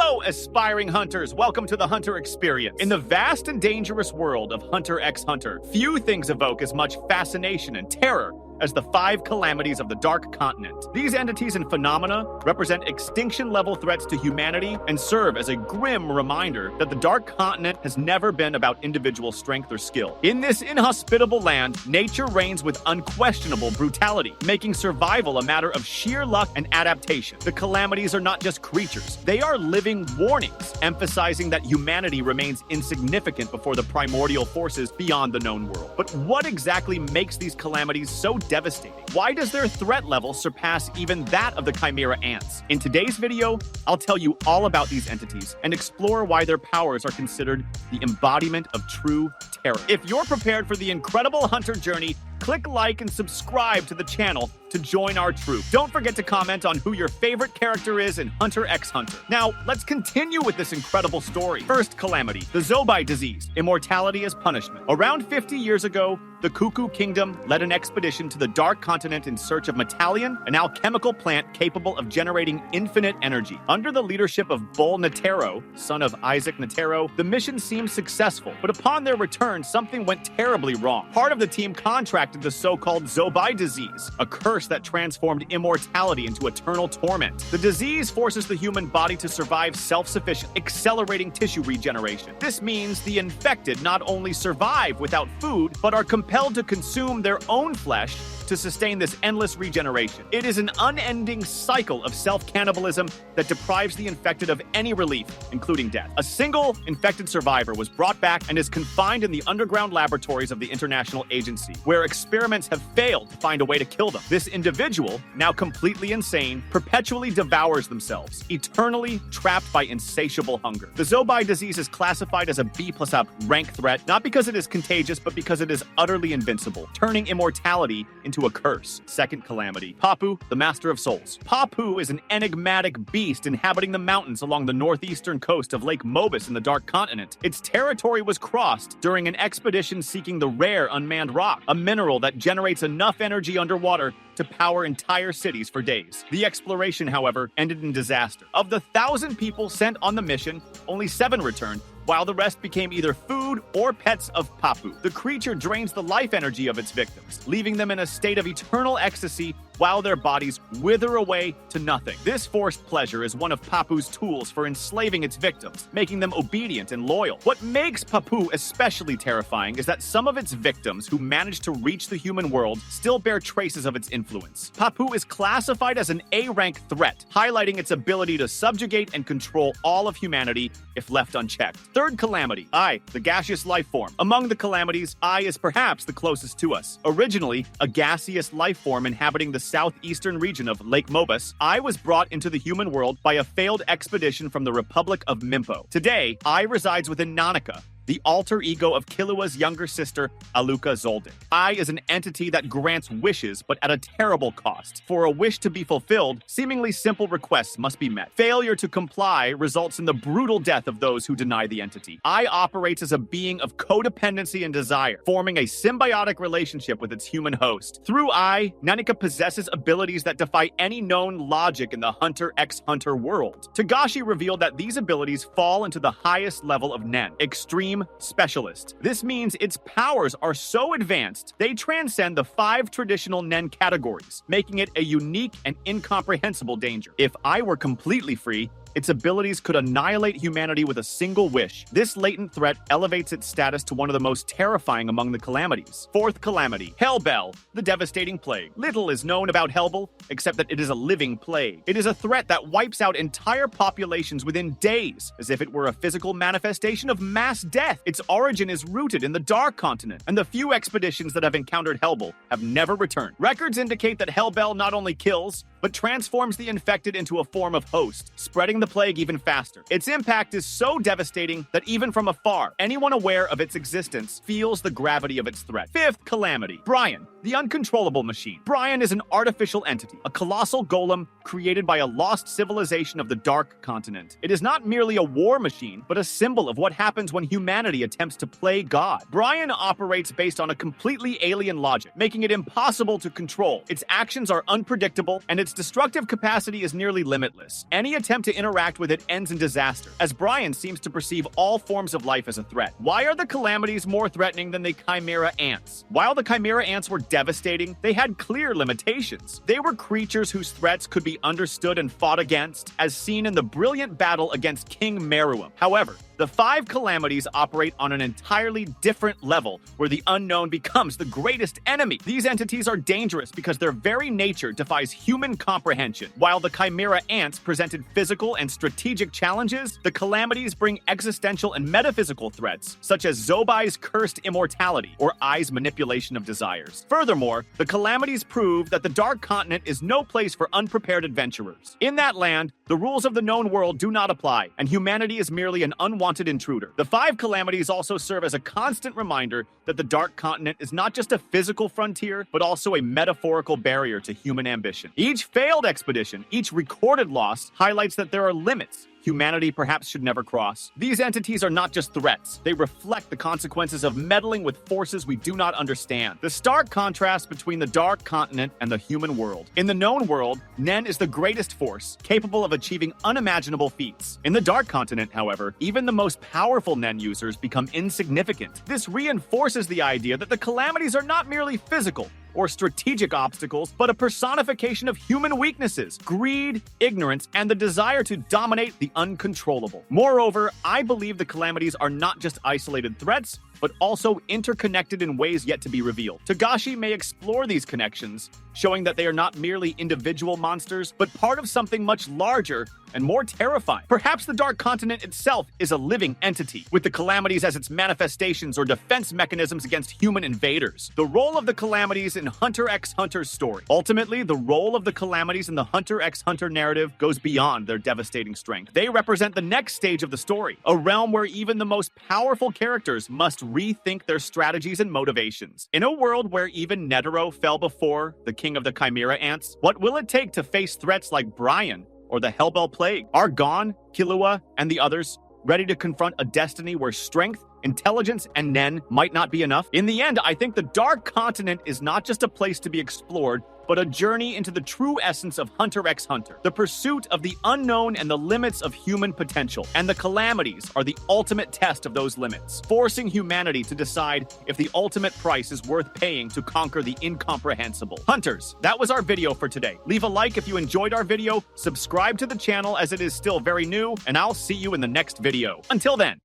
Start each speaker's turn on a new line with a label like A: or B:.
A: Hello, aspiring hunters. Welcome to the Hunter Experience. In the vast and dangerous world of Hunter x Hunter, few things evoke as much fascination and terror as the 5 calamities of the Dark Continent. These entities and phenomena represent extinction-level threats to humanity and serve as a grim reminder that the Dark Continent has never been about individual strength or skill. In this inhospitable land, nature reigns with unquestionable brutality, making survival a matter of sheer luck and adaptation. The calamities are not just creatures, they are living warnings, emphasizing that humanity remains insignificant before the primordial forces beyond the known world. But what exactly makes these calamities so devastating? Why does their threat level surpass even that of the Chimera ants? In today's video, I'll tell you all about these entities and explore why their powers are considered the embodiment of true terror. If you're prepared for the incredible hunter journey, click like and subscribe to the channel to join our troop. Don't forget to comment on who your favorite character is in Hunter x Hunter. Now, let's continue with this incredible story. First calamity, the Zobi Disease, immortality as punishment. Around 50 years ago, the Cuckoo Kingdom led an expedition to the Dark Continent in search of Metallion, an alchemical plant capable of generating infinite energy. Under the leadership of Bull Netero, son of Isaac Netero, the mission seemed successful, but upon their return, something went terribly wrong. Part of the team contracted the so-called Zobi Disease, a curse that transformed immortality into eternal torment. The disease forces the human body to survive self-sufficient, accelerating tissue regeneration. This means the infected not only survive without food, but are compelled to consume their own flesh to sustain this endless regeneration. It is an unending cycle of self-cannibalism that deprives the infected of any relief, including death. A single infected survivor was brought back and is confined in the underground laboratories of the International Agency, where experiments have failed to find a way to kill them. This individual, now completely insane, perpetually devours themselves, eternally trapped by insatiable hunger. The Zobi Disease is classified as a B+ up rank threat, not because it is contagious, but because it is utterly invincible, turning immortality into a curse. Second calamity, Papu, the Master of Souls. Papu is an enigmatic beast inhabiting the mountains along the northeastern coast of Lake Mobus in the Dark Continent. Its territory was crossed during an expedition seeking the rare unmanned rock, a mineral that generates enough energy underwater to power entire cities for days. The exploration, however, ended in disaster. Of the 1,000 people sent on the mission, only 7 returned, while the rest became either food or pets of Papu. The creature drains the life energy of its victims, leaving them in a state of eternal ecstasy while their bodies wither away to nothing. This forced pleasure is one of Papu's tools for enslaving its victims, making them obedient and loyal. What makes Papu especially terrifying is that some of its victims who manage to reach the human world still bear traces of its influence. Papu is classified as an A-rank threat, highlighting its ability to subjugate and control all of humanity if left unchecked. Third calamity, I, the gaseous life form. Among the calamities, I is perhaps the closest to us. Originally, a gaseous life form inhabiting the southeastern region of Lake Mobus, I was brought into the human world by a failed expedition from the Republic of Mimpo. Today, I resides within Nanika, the alter ego of Killua's younger sister, Aluka Zoldyck. I is an entity that grants wishes, but at a terrible cost. For a wish to be fulfilled, seemingly simple requests must be met. Failure to comply results in the brutal death of those who deny the entity. I operates as a being of codependency and desire, forming a symbiotic relationship with its human host. Through I, Nanika possesses abilities that defy any known logic in the Hunter x Hunter world. Tagashi revealed that these abilities fall into the highest level of Nen, extreme specialist. This means its powers are so advanced, they transcend the 5 traditional Nen categories, making it a unique and incomprehensible danger. If I were completely free, its abilities could annihilate humanity with a single wish. This latent threat elevates its status to one of the most terrifying among the calamities. Fourth calamity, Hellbell, the devastating plague. Little is known about Hellbell, except that it is a living plague. It is a threat that wipes out entire populations within days, as if it were a physical manifestation of mass death. Its origin is rooted in the Dark Continent, and the few expeditions that have encountered Hellbell have never returned. Records indicate that Hellbell not only kills, but transforms the infected into a form of host, spreading the plague even faster. Its impact is so devastating that even from afar, anyone aware of its existence feels the gravity of its threat. Fifth calamity, Brion, the uncontrollable machine. Brion is an artificial entity, a colossal golem created by a lost civilization of the Dark Continent. It is not merely a war machine, but a symbol of what happens when humanity attempts to play God. Brion operates based on a completely alien logic, making it impossible to control. Its actions are unpredictable, and its destructive capacity is nearly limitless. Any attempt to interact with it ends in disaster, as Brion seems to perceive all forms of life as a threat. Why are the Calamities more threatening than the Chimera ants? While the Chimera ants were devastating, they had clear limitations. They were creatures whose threats could be understood and fought against, as seen in the brilliant battle against King Meruem. However, the 5 Calamities operate on an entirely different level, where the unknown becomes the greatest enemy. These entities are dangerous because their very nature defies human comprehension. While the Chimera ants presented physical and strategic challenges, the Calamities bring existential and metaphysical threats, such as Zobi's cursed immortality or Ai's manipulation of desires. Furthermore, the Calamities prove that the Dark Continent is no place for unprepared adventurers. In that land, the rules of the known world do not apply, and humanity is merely an unwanted intruder. The 5 Calamities also serve as a constant reminder that the Dark Continent is not just a physical frontier, but also a metaphorical barrier to human ambition. Each failed expedition, each recorded loss, highlights that there are limits humanity perhaps should never cross. These entities are not just threats, they reflect the consequences of meddling with forces we do not understand. The stark contrast between the Dark Continent and the human world. In the known world, Nen is the greatest force, capable of achieving unimaginable feats. In the Dark Continent, however, even the most powerful Nen users become insignificant. This reinforces the idea that the Calamities are not merely physical or strategic obstacles, but a personification of human weaknesses, greed, ignorance, and the desire to dominate the uncontrollable. Moreover, I believe the Calamities are not just isolated threats, but also interconnected in ways yet to be revealed. Togashi may explore these connections, showing that they are not merely individual monsters, but part of something much larger and more terrifying. Perhaps the Dark Continent itself is a living entity, with the Calamities as its manifestations or defense mechanisms against human invaders. The role of the Calamities in Hunter x Hunter's story. Ultimately, the role of the Calamities in the Hunter x Hunter narrative goes beyond their devastating strength. They represent the next stage of the story, a realm where even the most powerful characters must rethink their strategies and motivations. In a world where even Netero fell before the king of the Chimera ants, what will it take to face threats like Brion or the Hellbell Plague? Are Gon, Killua, and the others ready to confront a destiny where strength, intelligence, and Nen might not be enough? In the end, I think the Dark Continent is not just a place to be explored, but a journey into the true essence of Hunter x Hunter, the pursuit of the unknown and the limits of human potential. And the Calamities are the ultimate test of those limits, forcing humanity to decide if the ultimate price is worth paying to conquer the incomprehensible. Hunters, that was our video for today. Leave a like if you enjoyed our video, subscribe to the channel as it is still very new, and I'll see you in the next video. Until then.